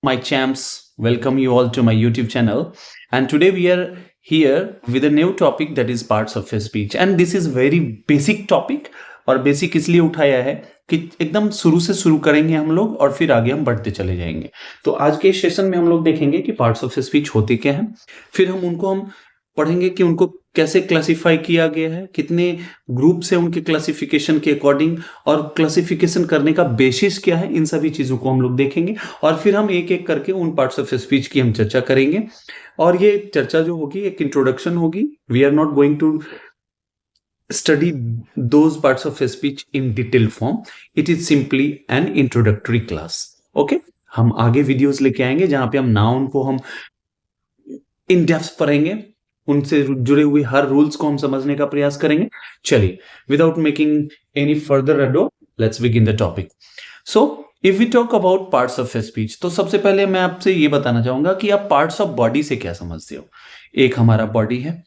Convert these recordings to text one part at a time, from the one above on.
my champs, welcome you all to my YouTube channel. And today we are here with a new topic that is parts of a speech. And this is very basic topic. और basic इसलिए उठाया है कि एकदम शुरू से शुरू करेंगे हम लोग और फिर आगे हम बढ़ते चले जाएंगे। तो आज के सेशन में हम लोग देखेंगे कि पार्ट्स ऑफ स्पीच होते क्या हैं, फिर हम पढ़ेंगे कि उनको कैसे क्लासिफाई किया गया है, कितने ग्रुप से उनके क्लासिफिकेशन के अकॉर्डिंग, और क्लासिफिकेशन करने का बेसिस क्या है, इन सभी चीजों को हम लोग देखेंगे। और फिर हम एक एक करके उन पार्ट्स ऑफ स्पीच की हम चर्चा करेंगे। और ये चर्चा जो होगी एक इंट्रोडक्शन होगी। We are not going to study those parts of speech in detail form. It is simply an introductory class. Okay, हम आगे वीडियोस लेके आएंगे जहां पे हम नाउन को हम इन डेप्थ पढ़ेंगे, उनसे जुड़े हुए हर रूल्स को हम समझने का प्रयास करेंगे। चलिए, without making any further ado, let's begin the topic. So if we talk about parts of speech, तो सबसे पहले मैं आपसे ये बताना चाहूंगा कि आप पार्ट्स ऑफ बॉडी से क्या समझते हो। एक हमारा बॉडी है,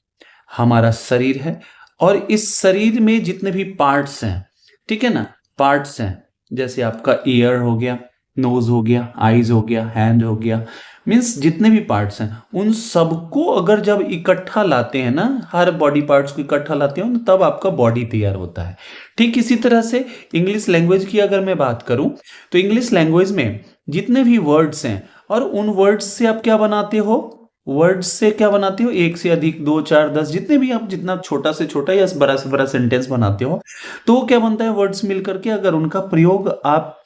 हमारा शरीर है, और इस शरीर में जितने भी पार्ट्स हैं, ठीक है ना, पार्ट्स हैं, जैसे आपका ईयर हो गया, नोज हो गया, आईज हो गया, हैंड हो गया, मीन्स जितने भी पार्ट्स हैं उन सबको अगर जब इकट्ठा लाते हैं ना, हर बॉडी पार्ट्स को इकट्ठा लाते हो, तब आपका बॉडी तैयार होता है। ठीक इसी तरह से इंग्लिश लैंग्वेज की अगर मैं बात करूं, तो इंग्लिश लैंग्वेज में जितने भी वर्ड्स हैं, और उन वर्ड्स से आप क्या बनाते हो, वर्ड्स से क्या बनाते हो, एक से अधिक, दो, चार, 10, जितने भी आप जितना छोटा से छोटा या बड़ा से बड़ा सेंटेंस बनाते हो, तो क्या बनता है, वर्ड्स मिलकर के अगर उनका प्रयोग आप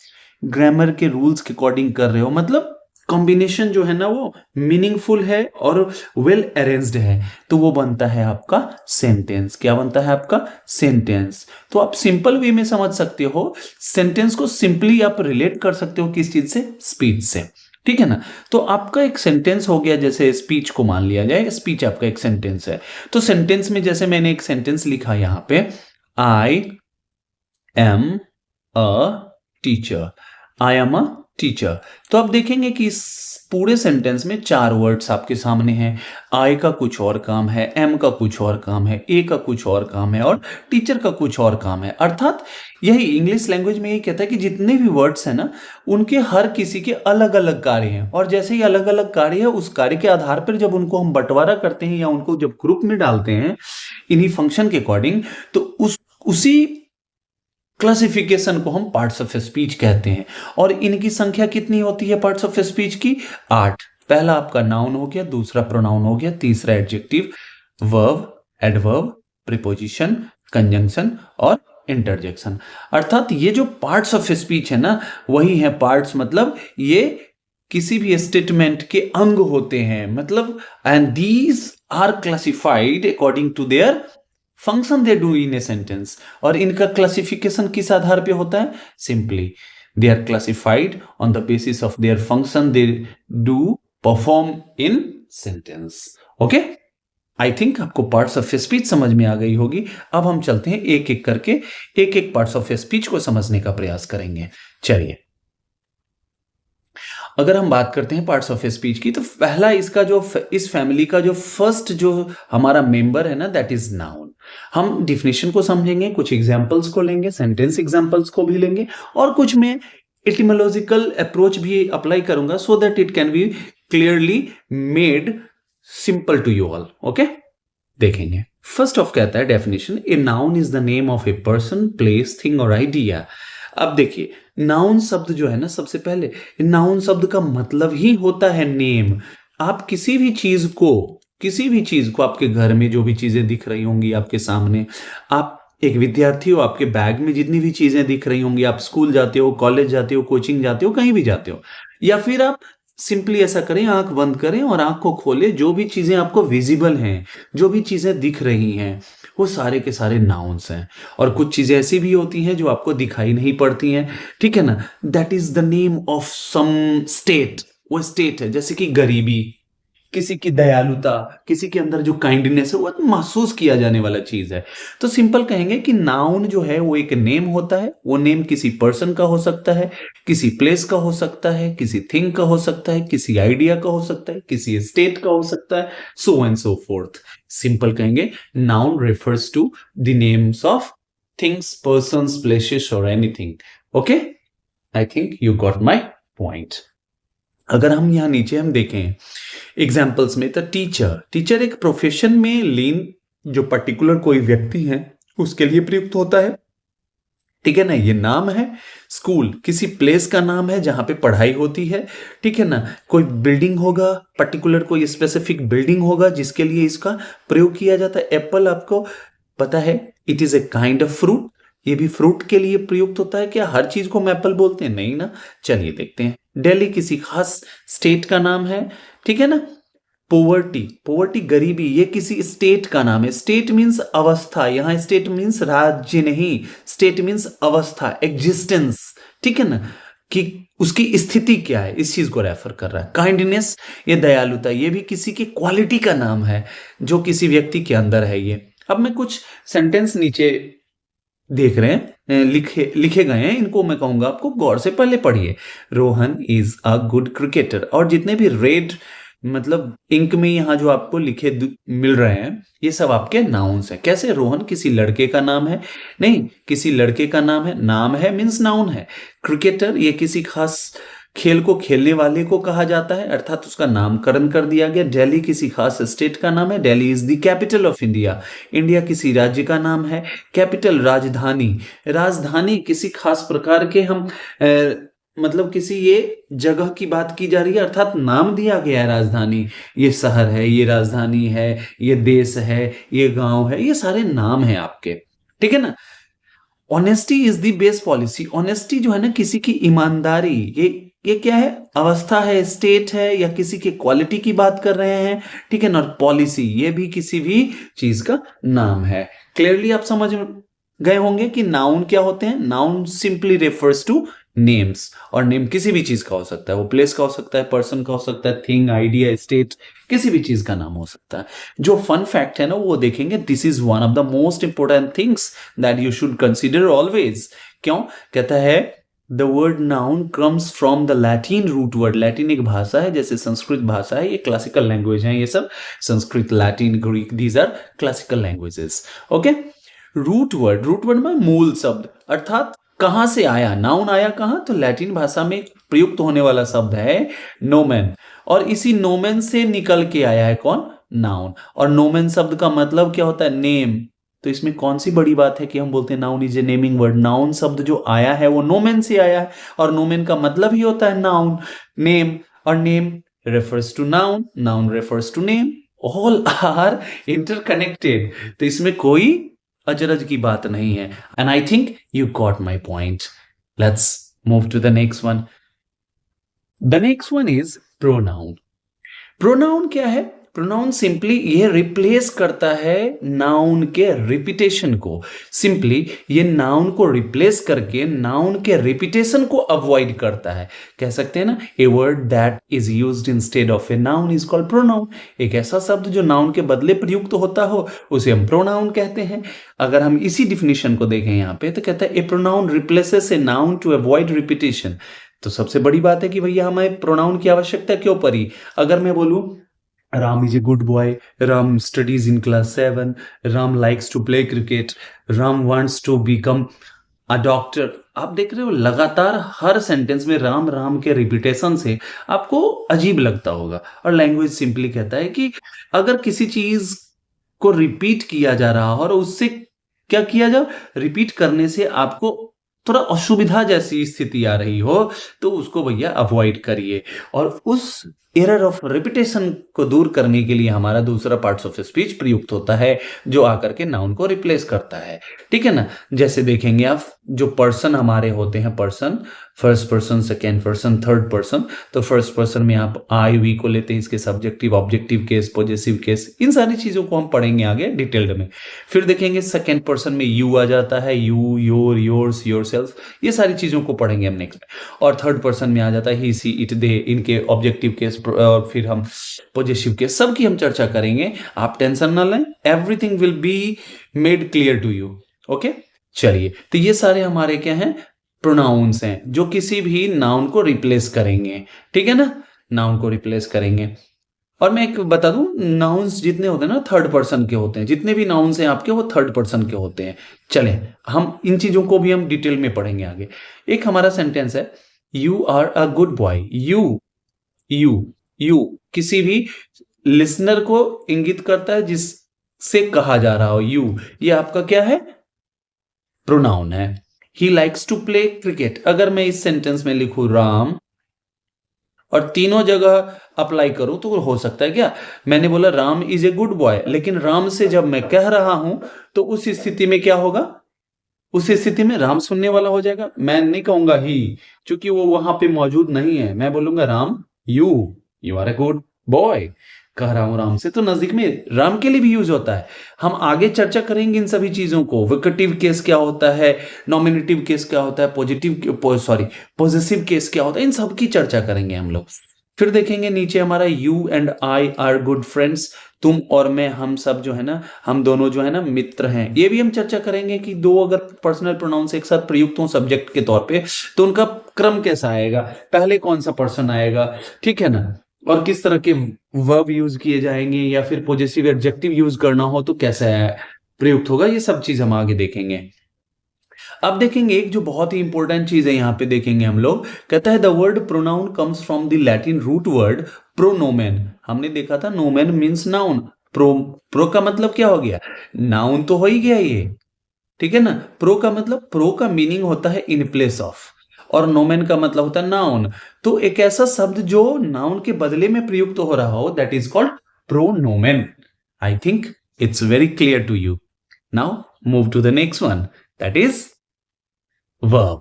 ग्रामर के रूल्स के अकॉर्डिंग कर रहे हो, मतलब कॉम्बिनेशन जो है ना वो मीनिंगफुल है और वेल अरेंज्ड है, तो वो बनता है आपका सेंटेंस। क्या बनता है आपका सेंटेंस। तो आप सिंपल वे में समझ सकते हो, सेंटेंस को सिंपली आप रिलेट कर सकते हो किस चीज से, स्पीच से। ठीक है ना। तो आपका एक सेंटेंस हो गया, जैसे स्पीच को मान लिया जाए, स्पीच आपका एक सेंटेंस है। तो सेंटेंस में जैसे मैंने एक सेंटेंस लिखा यहां पे, I am a teacher, I am a teacher. तो आप देखेंगे कि इस पूरे सेंटेंस में 4 वर्ड्स आपके सामने हैं। आई का कुछ और काम है, एम का कुछ और काम है, ए का कुछ और काम है, और टीचर का कुछ और काम है। अर्थात यही इंग्लिश लैंग्वेज में यही कहता है कि जितने भी वर्ड्स हैं ना, उनके हर किसी के अलग अलग कार्य हैं, और जैसे ही अलग अलग कार्य है, उस कार्य के आधार पर जब उनको हम बंटवारा करते हैं या उनको जब ग्रुप में डालते हैं इन्हीं फंक्शन के अकॉर्डिंग, तो उसी क्लासिफिकेशन को हम पार्ट्स ऑफ स्पीच कहते हैं। और इनकी संख्या कितनी होती है पार्ट्स ऑफ स्पीच की, 8। पहला आपका नाउन हो गया, दूसरा प्रोनाउन हो गया, तीसरा adjective, verb, adverb, preposition, conjunction और इंटरजेक्शन। अर्थात ये जो पार्ट्स ऑफ स्पीच है ना, वही है पार्ट्स, मतलब ये किसी भी स्टेटमेंट के अंग होते हैं, मतलब and these are classified according to their function they do in a sentence. और इनका क्लासिफिकेशन किस आधार पे होता है, simply they are classified on the basis of their function they do perform in sentence. Okay, I think आपको parts of speech समझ में आ गई होगी। अब हम चलते हैं एक एक करके, एक एक पार्ट्स ऑफ स्पीच को समझने का प्रयास करेंगे। चलिए, अगर हम बात करते हैं पार्ट्स ऑफ स्पीच की, तो पहला इसका जो इस फैमिली का जो फर्स्ट जो हमारा मेंबर है ना, दैट इज नाउन। हम डिफिनेशन को समझेंगे, कुछ एग्जांपल्स को लेंगे, सेंटेंस एग्जांपल्स को भी लेंगे, और कुछ में एटिमोलॉजिकल अप्रोच भी अप्लाई करूंगा, so that it can be clearly made simple to you all. Okay, देखेंगे। फर्स्ट ऑफ कहता है definition, a noun is the name of a person, place, thing और आइडिया। अब देखिए, नाउन शब्द जो है ना, सबसे पहले नाउन शब्द का मतलब ही होता है नेम। आप किसी भी चीज को आपके घर में जो भी चीजें दिख रही होंगी आपके सामने, आप एक विद्यार्थी हो, आपके बैग में जितनी भी चीजें दिख रही होंगी, आप स्कूल जाते हो, कॉलेज जाते हो, कोचिंग जाते हो, कहीं भी जाते हो, या फिर आप सिंपली ऐसा करें, आंख बंद करें और आंख को खोलें, जो भी चीजें आपको विजिबल हैं, जो भी चीजें दिख रही हैं, वो सारे के सारे नाउन्स हैं। और कुछ चीजें ऐसी भी होती हैं जो आपको दिखाई नहीं पड़ती हैं, ठीक है ना, that is the name of some state. वो स्टेट है, जैसे कि गरीबी, किसी की दयालुता, किसी के अंदर जो काइंडनेस है, वो महसूस किया जाने वाला चीज है। तो सिंपल कहेंगे कि नाउन जो है वो एक नेम होता है। वो नेम किसी पर्सन का हो सकता है, किसी प्लेस का हो सकता है, किसी थिंग का हो सकता है, किसी आइडिया का हो सकता है, किसी स्टेट का हो सकता है, so and so forth. Simple कहेंगे, noun refers to the names of things, persons, places और anything. Okay, I think you got my point. अगर हम यहाँ नीचे हम देखें एग्जाम्पल्स में, तो टीचर एक प्रोफेशन में लीन जो पर्टिकुलर कोई व्यक्ति है उसके लिए प्रयुक्त होता है, ठीक है ना। ये नाम है। स्कूल किसी प्लेस का नाम है जहां पे पढ़ाई होती है, ठीक है ना। कोई बिल्डिंग होगा, पर्टिकुलर कोई स्पेसिफिक बिल्डिंग होगा जिसके लिए इसका प्रयोग किया जाता है। एप्पल आपको पता है, it is a kind of fruit. ये भी फ्रूट के लिए प्रयुक्त होता है क्या? हर चीज को हम एप्पल बोलते हैं? नहीं ना। चलिए देखते हैं। दिल्ली किसी खास स्टेट का नाम है, ठीक है ना। पोवर्टी गरीबी, ये किसी स्टेट का नाम है। स्टेट मीन्स अवस्था, यहां स्टेट मीन्स राज्य नहीं, स्टेट मीन्स अवस्था, एग्जिस्टेंस, ठीक है ना, कि उसकी स्थिति क्या है, इस चीज को रेफर कर रहा है। काइंडनेस, ये दयालुता, ये भी किसी की क्वालिटी का नाम है जो किसी व्यक्ति के अंदर है। ये अब मैं कुछ सेंटेंस नीचे देख रहे हैं, लिखे गए हैं, इनको मैं कहूंगा आपको गौर से पहले पढ़िए। Rohan is a good cricketer, और जितने भी रेड मतलब इंक में यहाँ जो आपको लिखे मिल रहे हैं, ये सब आपके नाउन्स हैं। कैसे? रोहन किसी लड़के का नाम है? नहीं, किसी लड़के का नाम है मीन्स नाउन है। क्रिकेटर, ये किसी खास खेल को खेलने वाले को कहा जाता है, अर्थात उसका नामकरण कर दिया गया। दिल्ली किसी खास स्टेट का नाम है, Delhi is the capital of India. India किसी राज्य का नाम है। कैपिटल राजधानी, राजधानी किसी खास प्रकार के हम मतलब किसी ये जगह की बात की जा रही है, अर्थात नाम दिया गया है राजधानी। ये शहर है, ये राजधानी है, ये देश है, ये गांव है, ये सारे नाम हैं आपके, ठीक है ना। Honesty is the best policy, honesty जो है ना, किसी की ईमानदारी, ये क्या है? अवस्था है, स्टेट है, या किसी की क्वालिटी की बात कर रहे हैं, ठीक है ना। पॉलिसी, ये भी किसी भी चीज का नाम है। क्लियरली आप समझ गए होंगे कि नाउन क्या होते हैं। Noun simply refers two names, और नेम किसी भी चीज का हो सकता है, वो प्लेस का हो सकता है, पर्सन का हो सकता है, थिंग, आइडिया, स्टेट, किसी भी चीज का नाम हो सकता है। जो फन फैक्ट है ना, वो देखेंगे। This is one of the most important things that you should consider always. क्यों? कहता है the word noun comes from the Latin root word. Latin एक भाषा है, जैसे संस्कृत भाषा है, ये क्लासिकल लैंग्वेज है। ये सब Sanskrit, Latin, Greek, these are classical languages. Okay. Root word में मूल शब्द, अर्थात कहां से आया, नाउन आया कहां? तो लैटिन भाषा में प्रयुक्त होने वाला शब्द है नोमेन, और इसी नोमेन से निकल के आया है कौन? नाउन। और नोमेन शब्द का मतलब क्या होता है? नेम। तो इसमें कौन सी बड़ी बात है कि हम बोलते हैं noun is a naming word. Noun शब्द जो आया है वो नोमेन से आया है, और नोमेन का मतलब ही होता है नाउन, नेम, और name refers to noun, noun refers to name, all are interconnected. तो इसमें कोई अजरज की बात नहीं है। And I think you got my point. Let's move to the next one. The next one is pronoun. Pronoun क्या है? प्रोनाउन सिंपली ये रिप्लेस करता है नाउन के रिपीटेशन को। सिंपली ये नाउन को रिप्लेस करके नाउन के रिपीटेशन को अवॉइड करता है। कह सकते हैं ना, a word that is used instead of A noun is called pronoun. एक ऐसा शब्द जो नाउन के बदले प्रयुक्त होता हो उसे हम प्रोनाउन कहते हैं। अगर हम इसी डिफिनेशन को देखें यहाँ पे, तो कहता है a pronoun replaces a noun to avoid repetition. तो सबसे बड़ी बात है कि भैया हमें प्रोनाउन की आवश्यकता क्यों पड़ी? अगर मैं बोलूं Ram is a good boy, Ram studies in class 7, Ram likes to play cricket, Ram wants to become a doctor। आप देख रहे हो लगातार हर सेंटेंस में राम राम के रिपीटेशन से आपको अजीब लगता होगा। और लैंग्वेज सिंपली कहता है कि अगर किसी चीज को रिपीट किया जा रहा हो और उससे क्या किया जाए, रिपीट करने से आपको थोड़ा असुविधा जैसी स्थिति आ रही हो, तो उसको भैया अवॉइड करिए। और उस एरर ऑफ रिपीटेशन को दूर करने के लिए हमारा दूसरा पार्ट्स ऑफ स्पीच प्रयुक्त होता है, जो आकर के नाउन को रिप्लेस करता है, ठीक है ना। जैसे देखेंगे आप, जो पर्सन हमारे होते हैं, person, first person, second person, third person. तो फर्स्ट पर्सन में आप आई वी को लेते हैं, इसके subjective, objective case, possessive case, इन सारी चीजों को हम पढ़ेंगे आगे डिटेल्ड में। फिर देखेंगे सेकेंड पर्सन में यू आ जाता है, यू, योर, योर्स, योरसेल्फ, ये सारी चीजों को पढ़ेंगे हम नेक्स्ट में। और थर्ड पर्सन में आ जाता है ही, सी, इट, दे, इनके ऑब्जेक्टिव केस, और फिर हम पॉजेसिव केस, सबकी हम चर्चा करेंगे। आप टेंशन ना लें, everything will be made clear to you. Okay, चलिए। तो ये सारे हमारे क्या हैं? प्रोनाउंस हैं, जो किसी भी नाउन को रिप्लेस करेंगे, ठीक है ना, नाउन को रिप्लेस करेंगे। और मैं एक बता दूं, नाउन्स जितने होते हैं ना, थर्ड पर्सन के होते हैं। जितने भी नाउन्स हैं आपके, वो थर्ड पर्सन के होते हैं। चले, हम इन चीजों को भी हम डिटेल में पढ़ेंगे आगे। एक हमारा सेंटेंस है, you are a good boy. You you किसी भी लिसनर को इंगित करता है जिससे कहा जा रहा हो। यू ये आपका क्या है? प्रोनाउन है। He likes to play cricket. अगर मैं इस सेंटेंस में लिखूं राम और तीनों जगह अप्लाई करूं तो हो सकता है क्या? मैंने बोला Ram is a good boy, लेकिन राम से जब मैं कह रहा हूं तो उस स्थिति में क्या होगा? उस स्थिति में राम सुनने वाला हो जाएगा। मैं नहीं कहूंगा ही, क्योंकि वो वहां पे मौजूद नहीं है। मैं बोलूंगा Ram you are a good boy. कह रहा हूं राम से, तो नजदीक में राम के लिए भी यूज होता है। हम आगे चर्चा करेंगे इन सभी चीजों को। विकेटिव केस क्या होता है, नॉमिनेटिव केस क्या होता है, पॉजिटिव केस क्या होता है, इन सब की चर्चा करेंगे हम लोग। फिर देखेंगे नीचे हमारा you and I R good friends. तुम और मैं, हम सब जो है ना, हम दोनों जो है ना मित्र हैं। ये भी हम चर्चा करेंगे कि दो अगर पर्सनल प्रोनाउंस एक साथ प्रयुक्त हों सब्जेक्ट के तौर पे तो उनका क्रम कैसा आएगा, पहले कौन सा पर्सन आएगा, ठीक है ना, और किस तरह के वर्ब यूज किए जाएंगे, या फिर पॉजिटिव एडजेक्टिव यूज करना हो तो कैसा प्रयुक्त होगा। ये सब चीज हम आगे देखेंगे। अब देखेंगे एक जो बहुत ही इंपॉर्टेंट चीज है यहाँ पे देखेंगे हम लोग। कहता है the word pronoun comes from the Latin root word pronomen. हमने देखा था नोमेन मीन्स नाउन। प्रो का मतलब क्या हो गया? नाउन तो हो ही गया ये, ठीक है ना। प्रो का मीनिंग होता है इन प्लेस ऑफ, और नोमेन का मतलब होता है नाउन। तो एक ऐसा शब्द जो नाउन के बदले में प्रयुक्त हो रहा हो, that is called pronomen. I think it's very clear to you. Now move to the next one, that is verb.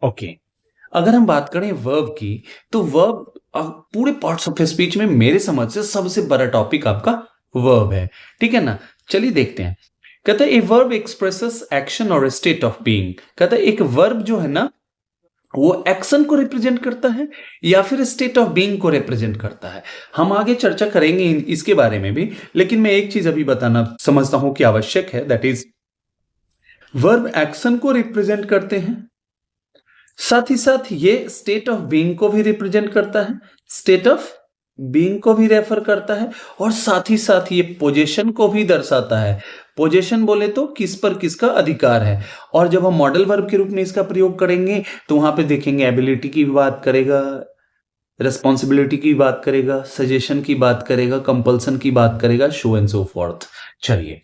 Okay, अगर हम बात करें वर्ब की, तो वर्ब पूरे पार्ट्स ऑफ स्पीच में मेरे समझ से सबसे बड़ा टॉपिक आपका वर्ब है, ठीक है ना। चलिए देखते हैं। कहता है ए वर्ब एक्सप्रेसेस एक्शन और स्टेट ऑफ बीइंग। कहता है एक वर्ब जो है ना वो एक्शन को रिप्रेजेंट करता है या फिर स्टेट ऑफ बीइंग को रिप्रेजेंट करता है। हम आगे चर्चा करेंगे इसके बारे में भी, लेकिन मैं एक चीज अभी बताना समझता हूं कि आवश्यक है, दैट इज वर्ब एक्शन को रिप्रेजेंट करते हैं, साथ ही साथ ये स्टेट ऑफ बीइंग को भी रिप्रेजेंट करता है, स्टेट ऑफ बीइंग को भी रेफर करता है, और साथ ही साथ ये पोजीशन को भी दर्शाता है। पोजीशन बोले तो किस पर किसका अधिकार है। और जब हम मॉडल वर्ब के रूप में इसका प्रयोग करेंगे तो वहां पे देखेंगे एबिलिटी की बात करेगा, रेस्पॉन्सिबिलिटी की बात करेगा, सजेशन की बात करेगा, कंपल्सन की बात करेगा, शो एंड सो फॉर्थ। चलिए,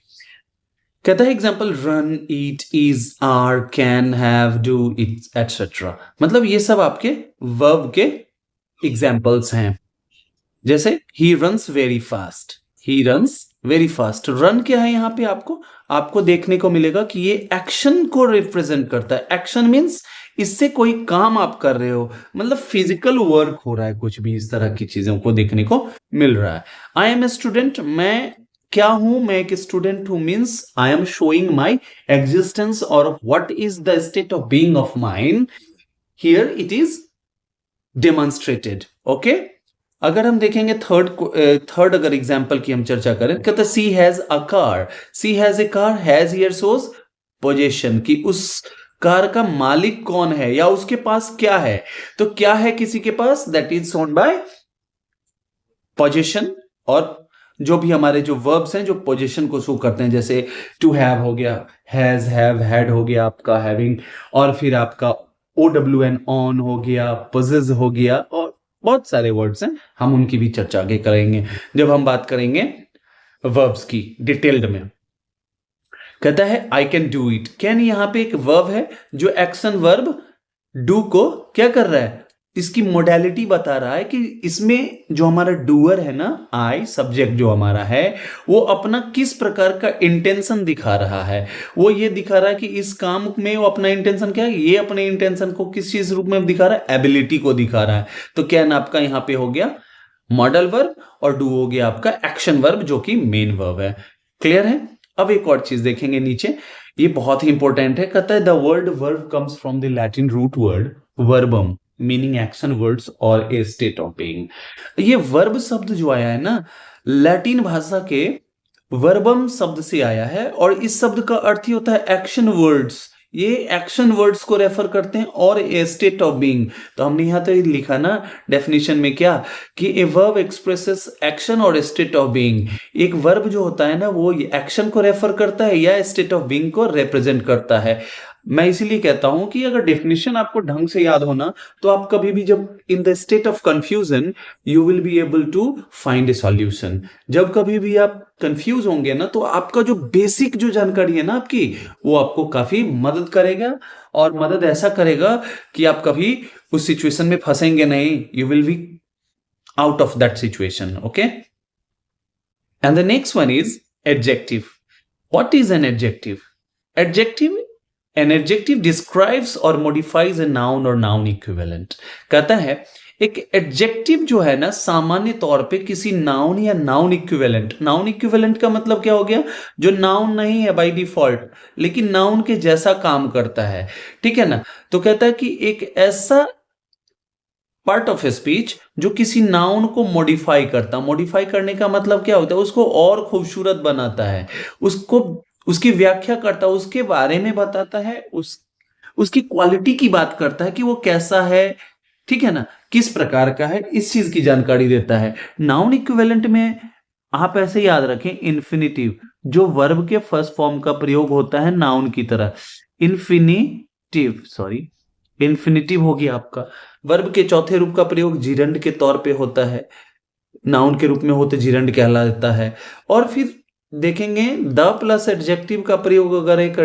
कहता है example run, eat, is, are, can, have, do, it etcetera. मतलब ये सब आपके वर्ब के एग्जाम्पल्स हैं। जैसे he runs very fast, he runs very fast. Run क्या है यहाँ पे आपको देखने को मिलेगा कि ये एक्शन को रिप्रेजेंट करता है। एक्शन मीन्स इससे कोई काम आप कर रहे हो, मतलब फिजिकल वर्क हो रहा है, कुछ भी इस तरह की चीजों को देखने को मिल रहा है। आई एम ए स्टूडेंट, मैं क्या हूं, मैं एक स्टूडेंट हूं, means I am showing my existence और what is the state of being of mind, here it is demonstrated. Okay, अगर हम देखेंगे थर्ड अगर एग्जांपल की हम चर्चा करें, कहते she has a car. She has a car, has here shows position, कि उस कार का मालिक कौन है या उसके पास क्या है। तो क्या है किसी के पास, that is shown by position. और जो भी हमारे जो वर्ब्स हैं जो पोजीशन को शो करते हैं, जैसे टू हैव हो गया, हैज, हैव, हैड हो गया आपका हैविंग, और फिर आपका OWN ऑन हो गया, पोजेस हो गया, और बहुत सारे वर्ड्स हैं, हम उनकी भी चर्चा आगे करेंगे जब हम बात करेंगे वर्ब्स की डिटेल्ड में। कहता है I can do it. Can यहां पे एक वर्ब है जो एक्शन वर्ब डू को क्या कर रहा है, इसकी मोडालिटी बता रहा है कि इसमें जो हमारा डूअर है ना, आई सब्जेक्ट जो हमारा है, वो अपना किस प्रकार का इंटेंशन दिखा रहा है। वो ये दिखा रहा है कि इस काम में वो अपना इंटेंशन क्या है, ये अपने इंटेंशन को किस चीज रूप में दिखा रहा है, एबिलिटी को दिखा रहा है। तो कैन आपका यहां पे हो गया मॉडल वर्ब, और डू हो गया आपका एक्शन वर्ब जो कि मेन वर्ब है। क्लियर है। अब एक और चीज देखेंगे नीचे, ये बहुत ही इंपॉर्टेंट है। कहता है the word verb comes from the Latin root word verbum, meaning action words और ए स्टेट ऑफ बीइंग। ये वर्ब शब्द जो आया है ना, लैटिन भाषा के वर्बम शब्द से आया है, और इस शब्द का अर्थ ही होता है एक्शन वर्ड्स। ये एक्शन वर्ड्स को रेफर करते हैं, और ए स्टेट ऑफ बीइंग। तो हमने यहां तो लिखा ना डेफिनेशन में क्या, कि ए वर्ब एक्सप्रेसेस एक्शन और स्टेट ऑफ बीइंग। एक वर्ब जो होता है ना वो एक्शन को रेफर करता है या स्टेट ऑफ बीइंग को रिप्रेजेंट करता है। मैं इसीलिए कहता हूं कि अगर डेफिनेशन आपको ढंग से याद होना, तो आप कभी भी जब in the state of confusion you will be able to find a solution. जब कभी भी आप कंफ्यूज होंगे ना, तो आपका जो बेसिक जो जानकारी है ना आपकी, वो आपको काफी मदद करेगा, और मदद ऐसा करेगा कि आप कभी उस सिचुएशन में फंसेंगे नहीं। You will B out of that situation. Okay, and the next one is adjective. What is an adjective? An adjective describes or modifies a noun or noun equivalent. कहता है एक एडजेक्टिव जो है ना, सामान्य तौर पे किसी नाउन या नाउन इक्विवेलेंट का मतलब क्या हो गया, जो नाउन नहीं है बाय डिफॉल्ट, लेकिन नाउन के जैसा काम करता है, ठीक है ना। तो कहता है कि एक ऐसा पार्ट ऑफ स्पीच जो किसी नाउन को मॉडिफाई करने का मतलब क्या होता है, उसको और खूबसूरत बनाता है, उसको उसकी व्याख्या करता है, उसके बारे में बताता है, उसकी क्वालिटी की बात करता है कि वो कैसा है, ठीक है ना, किस प्रकार का है, इस चीज की जानकारी देता है। नाउन इक्विवेलेंट में आप ऐसे याद रखें, इन्फिनिटिव जो वर्ब के फर्स्ट फॉर्म का प्रयोग होता है नाउन की तरह, इन्फिनिटिव हो गया आपका। वर्ब के चौथे रूप का प्रयोग जिरंड के तौर पे होता है, नाउन के रूप में होते जिरंड कहलाता है। और फिर देखेंगे द प्लस एडजेक्टिव का प्रयोग अगर एक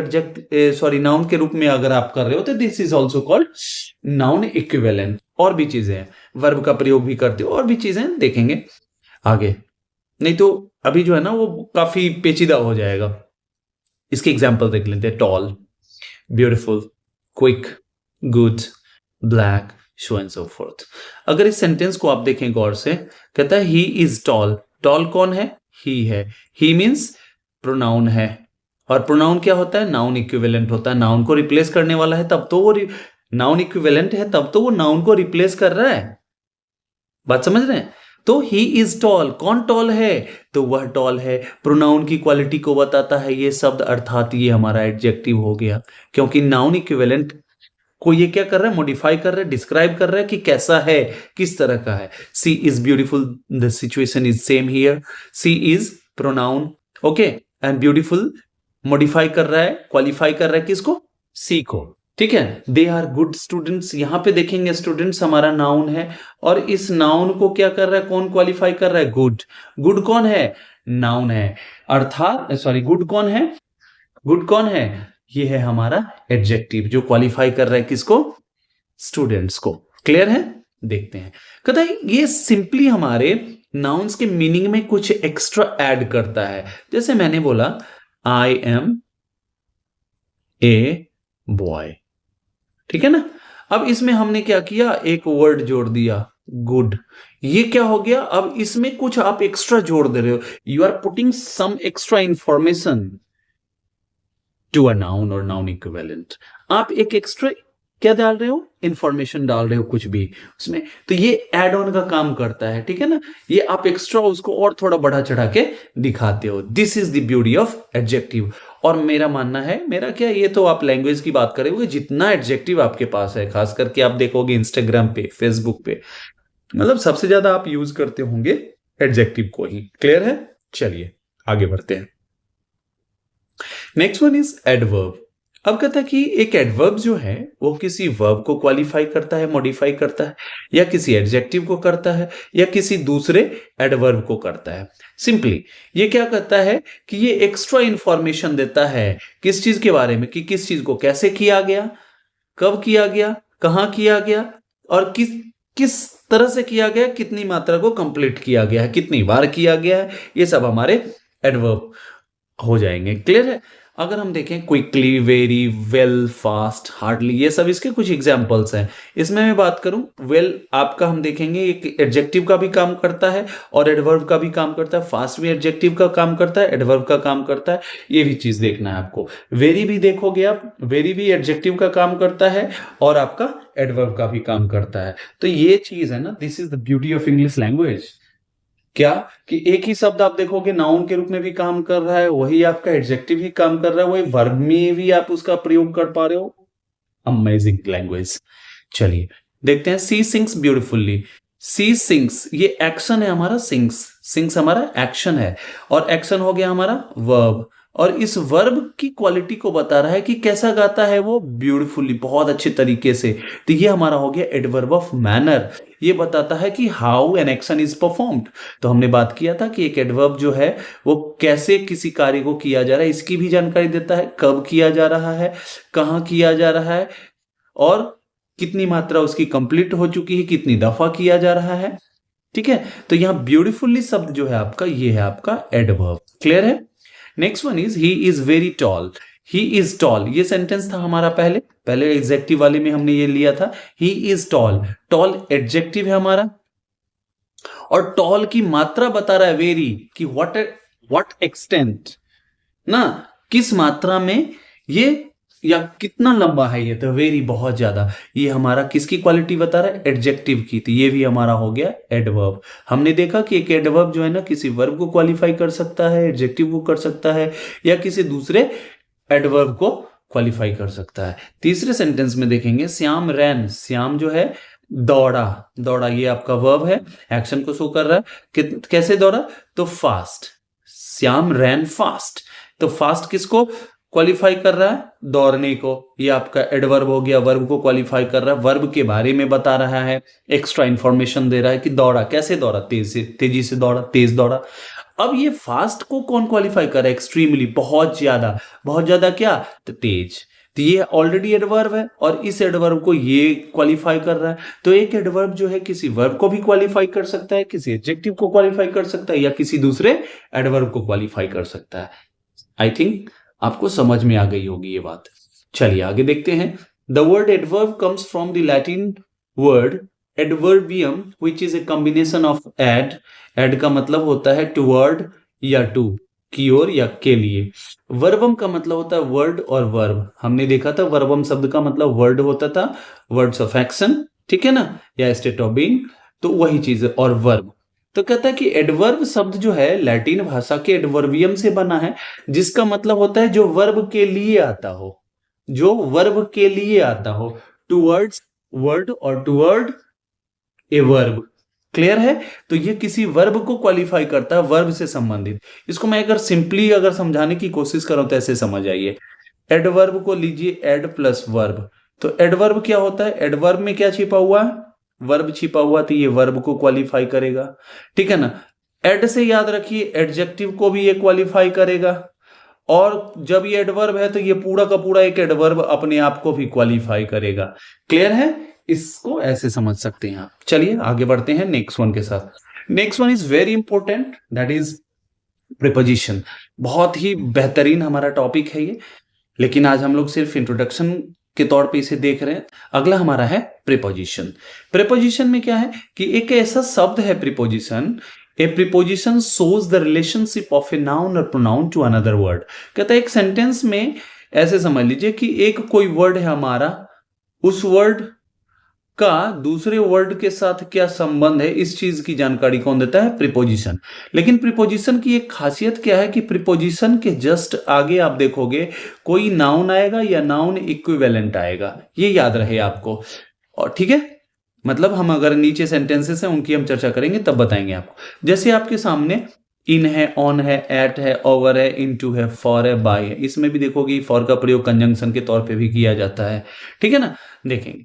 नाउन के रूप में अगर आप कर रहे हो, तो this is also called noun equivalent. और भी चीजें हैं, वर्ब का प्रयोग भी करते हो, और भी चीजें देखेंगे आगे, नहीं तो अभी जो है ना वो काफी पेचीदा हो जाएगा। इसके एग्जाम्पल देख लेते हैं। Tall, beautiful, quick, good, black, so and so forth. अगर इस सेंटेंस को आप देखें गौर से, कहता है ही इज टॉल। टॉल कौन है? ही है। ही मीन्स प्रोनाउन है, और प्रोनाउन क्या होता है? नाउन इक्विवेलेंट होता है। नाउन को रिप्लेस करने वाला है, तब तो वो नाउन इक्विवेलेंट है, तब तो वो नाउन को रिप्लेस कर रहा है। बात समझ रहे हैं? तो ही इज टॉल, कौन टॉल है? तो वह टॉल है, प्रोनाउन की क्वालिटी को बताता है ये शब्द, अर्थात ये हमारा एडजेक्टिव हो गया, क्योंकि नाउन इक्विवेलेंट को ये क्या कर रहा है? मॉडिफाई कर रहा है, डिस्क्राइब कर रहा है कि कैसा है, किस तरह का है। She is beautiful, the situation is same here. She is pronoun, okay, and beautiful modify कर रहा है, क्वालिफाई कर रहा है किसको? सी को, ठीक है। दे आर गुड स्टूडेंट्स, यहां पे देखेंगे स्टूडेंट्स हमारा नाउन है, और इस नाउन को क्या कर रहा है? कौन क्वालिफाई कर रहा है? गुड। गुड कौन है? नाउन है, अर्थात गुड कौन है? गुड कौन है? ये है हमारा एडजेक्टिव जो क्वालिफाई कर रहा है किसको? स्टूडेंट्स को। क्लियर है? देखते हैं। कहता है ये सिंपली हमारे नाउन्स के मीनिंग में कुछ एक्स्ट्रा ऐड करता है। जैसे मैंने बोला आई एम ए बॉय, ठीक है ना। अब इसमें हमने क्या किया? एक वर्ड जोड़ दिया, गुड। ये क्या हो गया? अब इसमें कुछ आप एक्स्ट्रा जोड़ दे रहे हो, you are putting some extra information to a noun और नाउन इक्विवेलेंट। आप एक एक्स्ट्रा क्या डाल रहे हो? इंफॉर्मेशन डाल रहे हो कुछ भी उसमें, तो ये एड ऑन का काम करता है, ठीक है ना। ये आप एक्स्ट्रा उसको और थोड़ा बढ़ा चढ़ा के दिखाते हो। This is the beauty of adjective. और मेरा मानना है, मेरा क्या, ये तो आप लैंग्वेज की बात करोगे, जितना एडजेक्टिव आपके पास है, खास करके आप देखोगे इंस्टाग्राम पे, फेसबुक पे, मतलब सबसे ज्यादा आप यूज करते होंगे एडजेक्टिव को ही। क्लियर है? चलिए आगे बढ़ते हैं। Next one is adverb. अब कहता है कि एक एडवर्ब जो है वो किसी वर्ब को क्वालिफाई करता है, मॉडिफाई करता है, या किसी एडजेक्टिव को करता है, या किसी दूसरे एडवर्ब को करता है। सिंपली ये क्या करता है कि ये एक्स्ट्रा इंफॉर्मेशन देता है किस चीज के बारे में, कि किस चीज को कैसे किया गया, कब किया गया, कहां किया गया, और किस तरह से किया गया, कितनी मात्रा को कंप्लीट किया गया है, कितनी बार किया गया है। ये सब हमारे एडवर्ब हो जाएंगे। क्लियर है? अगर हम देखें quickly, very, well, fast, hardly, ये सब इसके कुछ एग्जांपल्स हैं। इसमें मैं बात करूं, वेल आपका हम देखेंगे एक एडजेक्टिव का भी काम करता है और एडवर्ब का भी काम करता है। फास्ट भी एडजेक्टिव का काम करता है, एडवर्ब का काम करता है, ये भी चीज देखना है आपको। वेरी भी देखोगे आप, वेरी भी एडजेक्टिव का काम करता है और आपका एडवर्ब का भी काम करता है। तो ये चीज है ना, this is the beauty of English language. क्या कि एक ही शब्द आप देखोगे नाउन के रूप में भी काम कर रहा है, वही आपका एडजेक्टिव ही काम कर रहा है, वही वर्ब में भी आप उसका प्रयोग कर पा रहे हो। Amazing language. चलिए देखते हैं। सी सिंग्स ब्यूटिफुल्ली। सी सिंग्स, ये एक्शन है हमारा, सिंग्स, सिंग्स हमारा एक्शन है, और एक्शन हो गया हमारा वर्ब, और इस वर्ब की क्वालिटी को बता रहा है कि कैसा गाता है वो, ब्यूटीफुली, बहुत अच्छे तरीके से। तो ये हमारा हो गया एडवर्ब ऑफ मैनर। ये बताता है कि how an action is performed. तो हमने बात किया था कि एक एडवर्ब जो है वो कैसे किसी कार्य को किया जा रहा है इसकी भी जानकारी देता है, कब किया जा रहा है, कहाँ किया जा रहा है, और कितनी मात्रा उसकी कंप्लीट हो चुकी है, कितनी दफा किया जा रहा है। ठीक है, तो यहां ब्यूटीफुली शब्द जो है आपका, ये है आपका एडवर्ब। क्लियर है? Next one is he is very tall. He is toll, ये सेंटेंस था हमारा पहले एग्जेक्टिव वाले में हमने ये लिया था। He is tall, tall adjective है हमारा, और टॉल की मात्रा बता रहा है वेरी, कि व्हाट एक्सटेंट, ना किस मात्रा में ये, या कितना लंबा है ये, तो वेरी बहुत ज्यादा। ये हमारा किसकी क्वालिटी बता रहा है? एडजेक्टिव की। तो ये भी हमारा हो गया एडवर्ब। हमने देखा कि एक एडवर्ब जो है ना किसी वर्ब को क्वालिफाई कर सकता है, एडजेक्टिव को कर सकता है, या किसी दूसरे एडवर्ब को क्वालिफाई कर सकता है। तीसरे सेंटेंस में देखेंगे श्याम रैन, श्याम जो है दौड़ा, दौड़ा ये आपका वर्ब है, एक्शन को शो कर रहा है। कैसे दौड़ा? तो फास्ट, श्याम रैन फास्ट। तो फास्ट किसको क्वालिफाई कर रहा है? दौड़ने को। ये आपका एडवर्ब हो गया, वर्ब को क्वालिफाई कर रहा है, वर्ब के बारे में बता रहा है, एक्स्ट्रा इंफॉर्मेशन दे रहा है कि दौड़ा, कैसे दौड़ा? तेजी से दौड़ा, तेज दौड़ा। अब ये फास्ट को कौन क्वालिफाई कर रहा है? एक्सट्रीमली, बहुत ज्यादा। बहुत ज्यादा क्या? तो तेज। तो ये ऑलरेडी एडवर्ब है, और इस एडवर्ब को ये क्वालिफाई कर रहा है। तो एक एडवर्ब जो है किसी वर्ब को भी क्वालिफाई कर सकता है, किसी एडजेक्टिव को क्वालिफाई कर सकता है, या किसी दूसरे एडवर्ब को क्वालिफाई कर सकता है। आई थिंक आपको समझ में आ गई होगी ये बात। चलिए आगे देखते हैं। The word adverb comes from the Latin word adverbium which is a combination of ad. Ad का मतलब होता है टुवर्ड या टू, की ओर या के लिए। वर्बम का मतलब होता है वर्ड और वर्ब। हमने देखा था वर्बम शब्द का मतलब वर्ड होता था, वर्ड्स ऑफ एक्शन, ठीक है ना, या स्टेट ऑफ बीइंग। तो वही चीज है। और वर्ब, तो कहता है कि एडवर्ब शब्द जो है लैटिन भाषा के एडवर्बियम से बना है, जिसका मतलब होता है जो वर्ब के लिए आता हो, जो वर्ब के लिए आता हो। टुवर्ड्स वर्ड और टुवर्ड ए वर्ब। क्लियर है? तो ये किसी वर्ब को क्वालिफाई करता है, वर्ब से संबंधित। इसको मैं अगर सिंपली अगर समझाने की कोशिश करूं तो ऐसे समझ आइए। एडवर्ब को लीजिए, एड प्लस वर्ब। तो एडवर्ब क्या होता है? एडवर्ब में क्या छिपा हुआ है? वर्ब छिपा हुआ, तो ये वर्ब को क्वालिफाई करेगा, ठीक है ना। एड से याद रखिए एडजेक्टिव को भी ये क्वालिफाई करेगा, और जब ये एडवर्ब है तो ये पूरा का पूरा एक एडवर्ब अपने आप को भी क्वालिफाई करेगा। क्लियर है? इसको ऐसे समझ सकते हैं आप। चलिए आगे बढ़ते हैं नेक्स्ट वन के साथ। Next one is very important, that is preposition. बहुत ही बेहतरीन हमारा टॉपिक है ये, लेकिन आज हम लोग सिर्फ इंट्रोडक्शन के तौर पे इसे देख रहे हैं। अगला हमारा है प्रीपोजिशन। प्रीपोजिशन में क्या है कि एक ऐसा शब्द है preposition, A preposition shows the relationship of a noun और प्रोनाउन टू अनदर वर्ड। कहता है एक सेंटेंस में ऐसे समझ लीजिए कि एक कोई वर्ड है हमारा, उस वर्ड का दूसरे वर्ड के साथ क्या संबंध है, इस चीज की जानकारी कौन देता है? प्रीपोजिशन। लेकिन प्रीपोजिशन की एक खासियत क्या है कि प्रीपोजिशन के जस्ट आगे आप देखोगे कोई नाउन आएगा या नाउन इक्विवेलेंट आएगा, ये याद रहे आपको। और ठीक है, मतलब हम अगर नीचे सेंटेंसेस हैं उनकी हम चर्चा करेंगे तब बताएंगे आपको। जैसे आपके सामने इन है, ऑन है, एट है, ओवर है, इनटू है, फॉर है, बाय है। इसमें भी देखोगे फॉर का प्रयोग कंजंक्शन के तौर पे भी किया जाता है, ठीक है ना। देखेंगे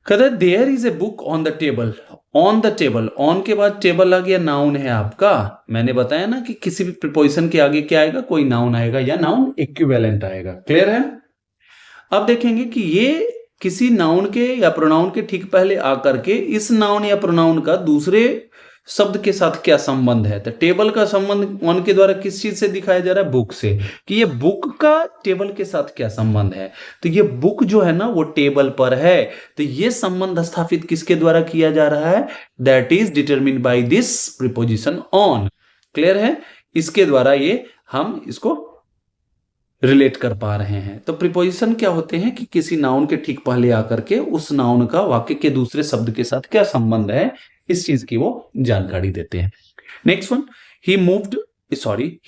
कहते हैं there is a book on the table. On the table, on के बाद टेबल आ गया, नाउन है आपका। मैंने बताया ना कि किसी भी प्रीपोजिशन के आगे क्या आएगा? कोई नाउन आएगा या नाउन इक्विवेलेंट आएगा। क्लियर है? अब देखेंगे कि ये किसी नाउन के या प्रोनाउन के ठीक पहले आकर के इस नाउन या प्रोनाउन का दूसरे शब्द के साथ क्या संबंध है। तो टेबल का संबंध ऑन के द्वारा किस चीज से दिखाया जा रहा है? बुक से। कि ये बुक का टेबल के साथ क्या संबंध है? तो ये बुक जो है ना वो टेबल पर है, तो ये संबंध स्थापित किसके द्वारा किया जा रहा है? That is determined by this preposition on. Clear है? इसके द्वारा ये हम इसको रिलेट कर पा रहे हैं। तो प्रीपोजिशन क्या होते हैं कि किसी नाउन के ठीक पहले आकर के उस नाउन का वाक्य के दूसरे शब्द के साथ क्या संबंध है, इस चीज की वो जानकारी देते हैं। Next one,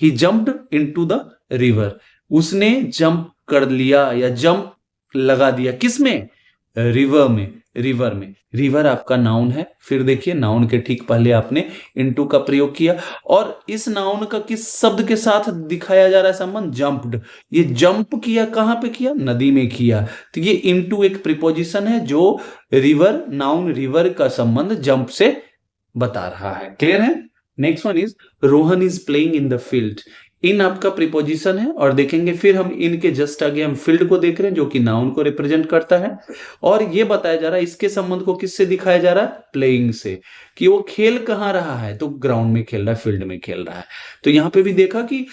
he jumped into the river. उसने जंप कर लिया या जंप लगा दिया, किसमें? रिवर में, रिवर में, रिवर आपका नाउन है। फिर देखिए नाउन के ठीक पहले आपने इनटू का प्रयोग किया, और इस नाउन का किस शब्द के साथ दिखाया जा रहा है संबंध? जंप्ड। ये जंप किया कहां पे किया? नदी में किया। तो ये इनटू एक प्रीपोजिशन है जो रिवर, नाउन रिवर का संबंध जंप से बता रहा है। क्लियर है? Next one is Rohan is playing in the field. In आपका प्रीपोजिशन है, और देखेंगे फिर हम इनके जस्ट आगे हम फील्ड को देख रहे हैं जो कि नाउन को रिप्रेजेंट करता है, और ये बताया जा रहा है इसके संबंध को किससे दिखाया जा रहा है? प्लेइंग से, कि वो खेल कहां रहा है? तो ग्राउंड में खेल रहा है, फील्ड में खेल रहा है। तो यहां पे भी देखा कि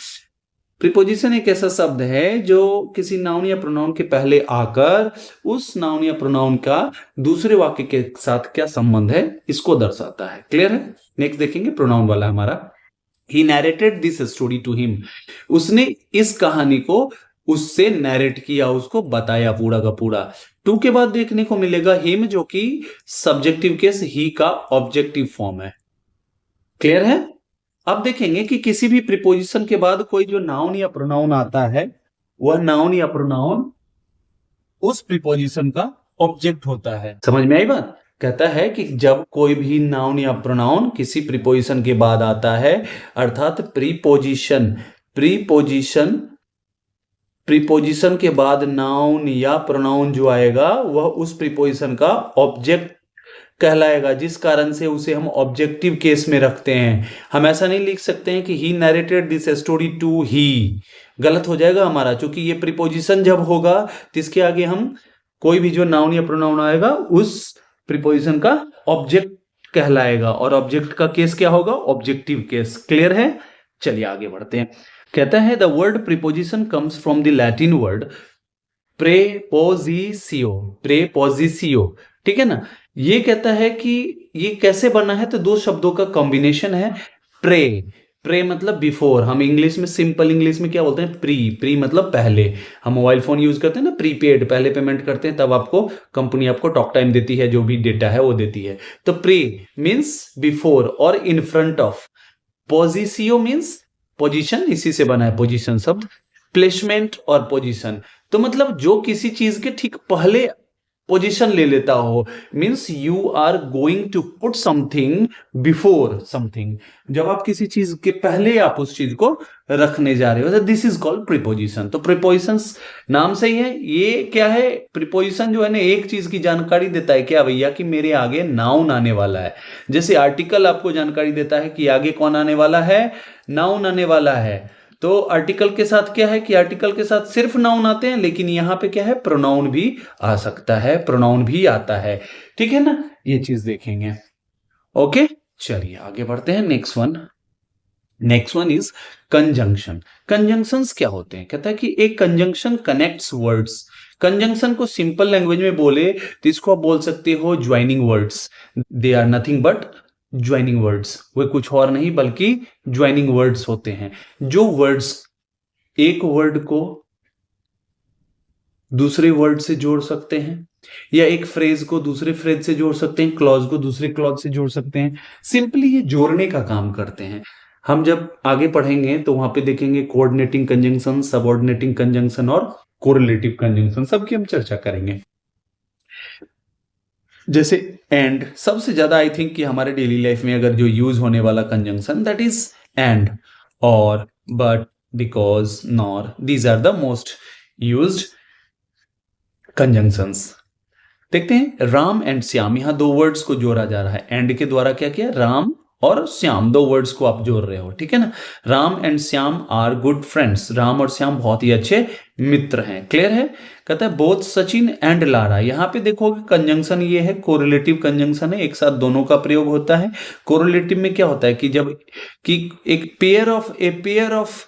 प्रीपोजिशन एक ऐसा शब्द है जो किसी नाउन या प्रोनाउन के पहले आकर उस नाउन या प्रोनाउन का दूसरे वाक्य के साथ क्या संबंध है इसको दर्शाता है। क्लियर है? नेक्स्ट देखेंगे प्रोनाउन वाला हमारा, he narrated this story to him. उसने इस कहानी को उससे नैरेट किया, उसको बताया पूरा का पूरा। टू के बाद देखने को मिलेगा हिम, जो कि सब्जेक्टिव केस, ही का ऑब्जेक्टिव फॉर्म है। क्लियर है? अब देखेंगे कि किसी भी प्रीपोजिशन के बाद कोई जो नाउन या प्रोनाउन आता है, वह नाउन या प्रोनाउन उस प्रीपोजिशन का ऑब्जेक्ट होता है। समझ में आई बात? कहता है कि जब कोई भी नाउन या प्रोनाउन किसी प्रीपोजिशन के बाद आता है, अर्थात प्रीपोजिशन प्रीपोजिशन के बाद नाउन या प्रोनाउन जो आएगा वह उस प्रीपोजिशन का ऑब्जेक्ट कहलाएगा, जिस कारण से उसे हम ऑब्जेक्टिव केस में रखते हैं। हम ऐसा नहीं लिख सकते हैं कि ही नैरेटेड दिस स्टोरी टू ही, गलत हो जाएगा हमारा, क्योंकि ये प्रीपोजिशन जब होगा तो इसके आगे हम कोई भी जो नाउन या प्रोनाउन आएगा उस प्रीपोजिशन का ऑब्जेक्ट कहलाएगा, और ऑब्जेक्ट का केस क्या होगा? Objective case. क्लियर है? चलिए आगे बढ़ते हैं। कहता है the word preposition comes from the Latin word prepositio. Prepositio, ठीक है ना? ये कहता है कि ये कैसे बना है, तो दो शब्दों का कॉम्बिनेशन है। प्रे मतलब बिफोर, हम इंग्लिश में सिंपल इंग्लिश में क्या बोलते हैं? प्री मतलब पहले। हम मोबाइल फोन यूज करते हैं ना, प्रीपेड, पहले पेमेंट करते हैं तब आपको कंपनी आपको टॉक टाइम देती है, जो भी डेटा है वो देती है। तो प्री मीन्स बिफोर और in front of. Positio means position, इसी से बना है पोजीशन शब्द। प्लेसमेंट और पोजीशन, तो मतलब जो किसी चीज के ठीक पहले पोजीशन ले लेता हो, means you are going to put something before something. जब आप किसी चीज के पहले आप उस चीज को रखने जा रहे हो, दिस इज कॉल्ड प्रीपोजिशन। तो प्रीपोजिशन नाम से ही है। ये क्या है? प्रीपोजिशन जो है ना, एक चीज की जानकारी देता है। क्या भैया? कि मेरे आगे नाउन आने वाला है। जैसे आर्टिकल आपको जानकारी देता है कि आगे कौन आने वाला है? नाउन आने वाला है। तो आर्टिकल के साथ क्या है कि आर्टिकल के साथ सिर्फ नाउन आते हैं, लेकिन यहां पे क्या है? प्रोनाउन भी आ सकता है, प्रोनाउन भी आता है। ठीक है ना? ये चीज देखेंगे। ओके, चलिए आगे बढ़ते हैं। Next one is conjunction. Conjunctions क्या होते हैं? कहता है कि एक कंजंक्शन कनेक्ट्स वर्ड्स। कंजंक्शन को सिंपल लैंग्वेज में बोले तो इसको आप बोल सकते हो joining words. They are nothing but joining words. वे कुछ और नहीं बल्कि ज्वाइनिंग वर्ड्स होते हैं। जो वर्ड्स एक वर्ड को दूसरे वर्ड से जोड़ सकते हैं, या एक फ्रेज को दूसरे फ्रेज से जोड़ सकते हैं, क्लॉज को दूसरे क्लॉज से जोड़ सकते हैं। सिंपली ये जोड़ने का काम करते हैं। हम जब आगे पढ़ेंगे तो वहां पे देखेंगे कोऑर्डिनेटिंग कंजंक्शन, सबऑर्डिनेटिंग कंजंक्शन और कोरिलेटिव कंजंक्शन, सबकी हम चर्चा करेंगे। जैसे एंड, सबसे ज्यादा आई थिंक कि हमारे डेली लाइफ में अगर जो यूज होने वाला कंजंक्शन दैट इज एंड, और, but, because, nor, these are the most used conjunctions. देखते हैं राम एंड श्याम, यहां दो वर्ड्स को जोड़ा जा रहा है। एंड के द्वारा क्या किया? राम और श्याम, दो वर्ड्स को आप जोड़ रहे हो। ठीक है ना? Ram and Shyam are good friends. Ram और श्याम बहुत ही अच्छे मित्र हैं। क्लियर है? कहता है बोथ सचिन एंड लारा। यहां पे देखोगे कंजंक्शन ये है, कोरिलेटिव कंजंक्शन है, एक साथ दोनों का प्रयोग होता है। कोरिलेटिव में क्या होता है कि जब कि एक पेयर ऑफ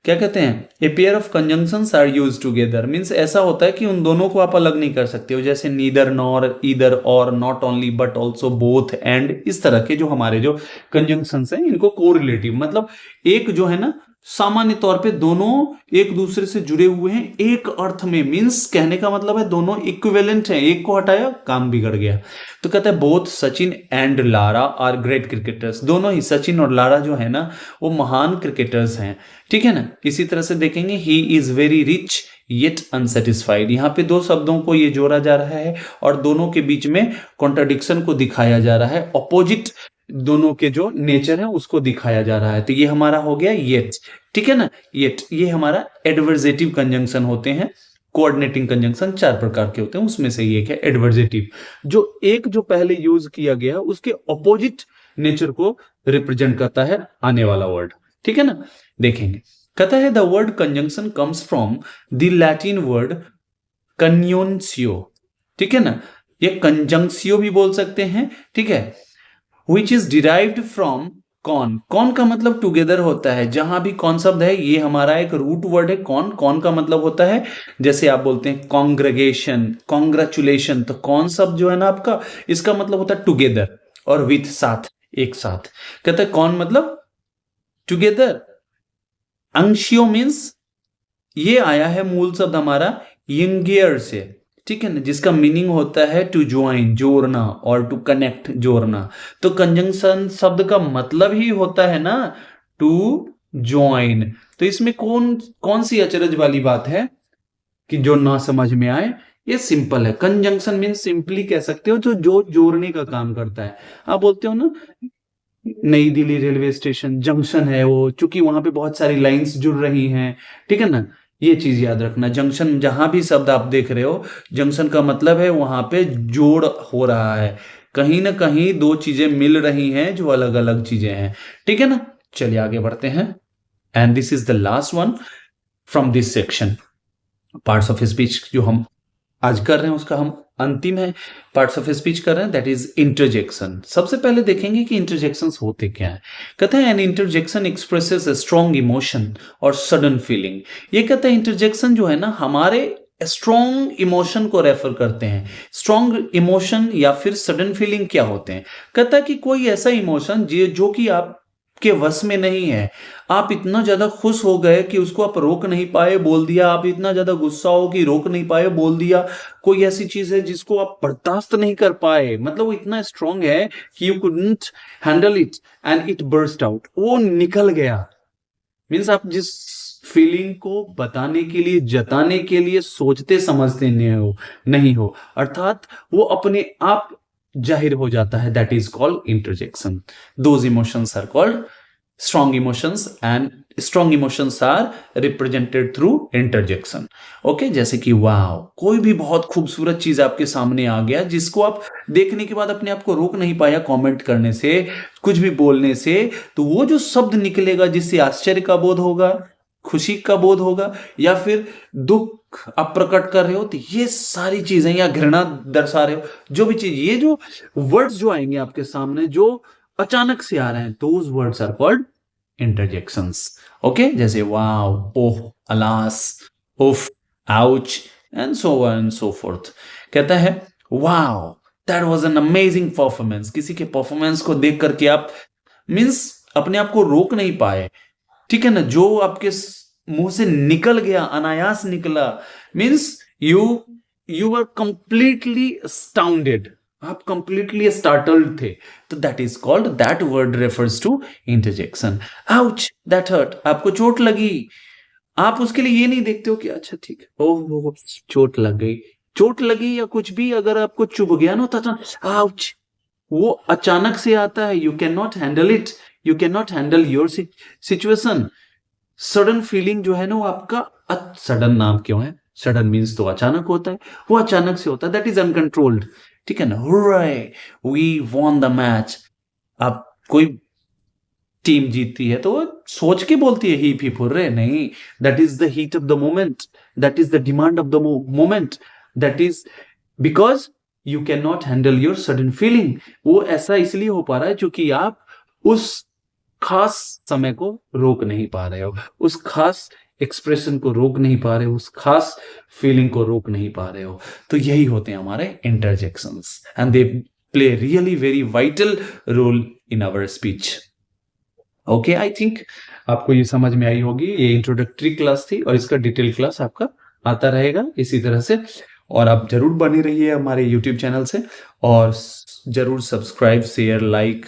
क्या कहते हैं? A pair of conjunctions are used together, मींस ऐसा होता है कि उन दोनों को आप अलग नहीं कर सकते हो। जैसे नीदर, नॉर, ईदर, और, not only but also, both, and, इस तरह के जो हमारे जो कंजंक्शंस हैं इनको कोरिलेटिव मतलब एक जो है ना, सामान्य तौर पे दोनों एक दूसरे से जुड़े हुए हैं एक अर्थ में, मींस कहने का मतलब है दोनों इक्विवेलेंट हैं, एक को हटाया काम बिगड़ गया। तो कहता है both Sachin and Lara are great cricketers. दोनों ही सचिन और लारा जो है ना वो महान क्रिकेटर्स हैं। ठीक है ना? इसी तरह से देखेंगे he is very rich yet unsatisfied. यहाँ पे दो शब्दों को ये जोड़ा जा रहा है और दोनों के बीच में कॉन्ट्राडिक्शन को दिखाया जा रहा है, ऑपोजिट दोनों के जो नेचर है उसको दिखाया जा रहा है। तो ये हमारा हो गया येट, ठीक है ना, येट। ये हमारा एडवर्जेटिव कंजंक्शन होते हैं। कोऑर्डिनेटिंग कंजंक्शन 4 प्रकार के होते हैं, उसमें से एक है एडवर्जेटिव, जो पहले यूज किया गया उसके ऑपोजिट नेचर को रिप्रेजेंट करता है आने वाला वर्ड, ठीक है ना। देखेंगे, कहता है the word conjunction comes from the Latin word conjunctio, ठीक है ना, ये कंजंक्सियो भी बोल सकते हैं, ठीक है, which is derived from con. Con का मतलब टुगेदर होता है, जहां भी कॉन शब्द है ये हमारा एक रूट वर्ड है। कॉन, कॉन का मतलब होता है, जैसे आप बोलते हैं कॉन्ग्रेगेशन, कॉन्ग्रेचुलेशन, तो कॉन शब्द जो है ना आपका, इसका मतलब होता है टुगेदर और विथ, साथ, एक साथ। कहता है कॉन मतलब टुगेदर। अंशियो मीन्स, ये आया है मूल शब्द हमारा यंगियर से, ठीक है ना, जिसका मीनिंग होता है टू ज्वाइन, जोड़ना, और टू कनेक्ट, जोड़ना। तो कंजंक्शन शब्द का मतलब ही होता है ना टू ज्वाइन। तो इसमें कौन कौन सी अचरज वाली बात है कि जो ना समझ में आए? ये सिंपल है। कंजंक्शन मीन सिंपली कह सकते हो जो जोड़ने का काम करता है। आप बोलते हो ना नई दिल्ली रेलवे स्टेशन जंक्शन है वो, चूंकि वहां पे बहुत सारी लाइंस जुड़ रही हैं, ठीक है ना। ये चीज याद रखना, जंक्शन जहां भी शब्द आप देख रहे हो, जंक्शन का मतलब है वहां पे जोड़ हो रहा है, कहीं ना कहीं दो चीजें मिल रही हैं जो अलग अलग चीजें हैं, ठीक है ना। चलिए आगे बढ़ते हैं, and this is the last one from this section. Parts of speech जो हम आज कर रहे हैं उसका हम अंतिम है पार्ट्स ऑफ स्पीच कर रहे हैं, दैट इज इंटरजेक्शन। सबसे पहले देखेंगे कि इंटरजेक्शंस होते क्या है। कहता है an interjection expresses a strong emotion और सडन फीलिंग। ये कहता है इंटरजेक्शन जो है ना हमारे स्ट्रॉन्ग इमोशन को रेफर करते हैं। स्ट्रॉन्ग इमोशन या फिर सडन फीलिंग क्या होते हैं? कहता है कि कोई ऐसा इमोशन जो कि आप के वश में नहीं है, आप इतना ज्यादा खुश हो गए कि उसको आप रोक नहीं पाए, बोल दिया। आप इतना ज्यादा गुस्सा हो कि रोक नहीं पाए, बोल दिया। कोई ऐसी चीज है जिसको आप बर्दाश्त नहीं कर पाए, मतलब वो इतना स्ट्रांग है कि you couldn't handle it and it burst out, वो निकल गया। मीन्स आप जिस फीलिंग को बताने के लिए, जताने के लिए सोचते समझते नहीं हो, अर्थात वो अपने आप जाहिर हो जाता है, that is called interjection. Those emotions are called strong emotions and strong emotions are represented through interjection. Okay, जैसे कि वाव, कोई भी बहुत खूबसूरत चीज आपके सामने आ गया जिसको आप देखने के बाद अपने आप को रोक नहीं पाया कमेंट करने से, कुछ भी बोलने से, तो वो जो शब्द निकलेगा जिससे आश्चर्य का बोध होगा, खुशी का बोध होगा, या फिर दुख आप प्रकट कर रहे हो, तो ये सारी चीजें, या घृणा दर्शा रहे हो, जो भी चीज, ये जो वर्ड्स जो आएंगे आपके सामने जो अचानक से आ रहे हैं, those words are called interjections. Okay, जैसे वाव, ओह, अलास, उफ, ouch and so on and so forth. कहता है wow, that was an amazing performance. किसी के परफॉर्मेंस को देख करके आप मींस अपने आप को रोक नहीं पाए, ठीक है ना, जो आपके मुंह से निकल गया, अनायास निकला, means you are completely astounded, आप कंप्लीटली स्टार्टल्ड थे, तो that is called, that word refers to interjection. Ouch, that hurt, आपको चोट लगी, आप उसके लिए ये नहीं देखते हो कि अच्छा ठीक है, ओह चोट लग गई, चोट लगी या कुछ भी अगर आपको चुभ गया ना, तो आउच, वो अचानक से आता है, you can not handle it, you can not handle your situation. Sudden feeling जो है ना वो आपका, सडन नाम क्यों है, सडन मीन्स तो अचानक होता है, वो अचानक से होता है, दैट इज अनकंट्रोल्ड, ठीक है ना। Hurray, we won the match. अब कोई टीम जीतती है तो वो सोच के बोलती है ही हुर्रे, नहीं, that is the heat of the moment, that is the demand of the moment, that is because you can not handle your sudden feeling. वो ऐसा इसलिए हो पा रहा है क्योंकि आप उस खास समय को रोक नहीं पा रहे हो, उस खास एक्सप्रेशन को रोक नहीं पा रहे हो, उस खास फीलिंग को रोक नहीं पा रहे हो। तो यही होते हैं हमारे interjections, and they play really very vital role in our speech. Okay, I think आपको ये समझ में आई होगी। ये इंट्रोडक्टरी क्लास थी और इसका डिटेल क्लास आपका आता रहेगा इसी तरह से, और आप जरूर बने रहिए हमारे यूट्यूब चैनल से, और जरूर सब्सक्राइब, शेयर, लाइक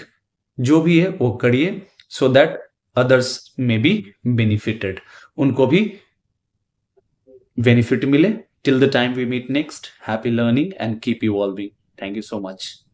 जो भी है वो करिए, so that others may be benefited, उनको भी बेनिफिट मिले. Till the time we meet next, happy learning and keep evolving. Thank you so much.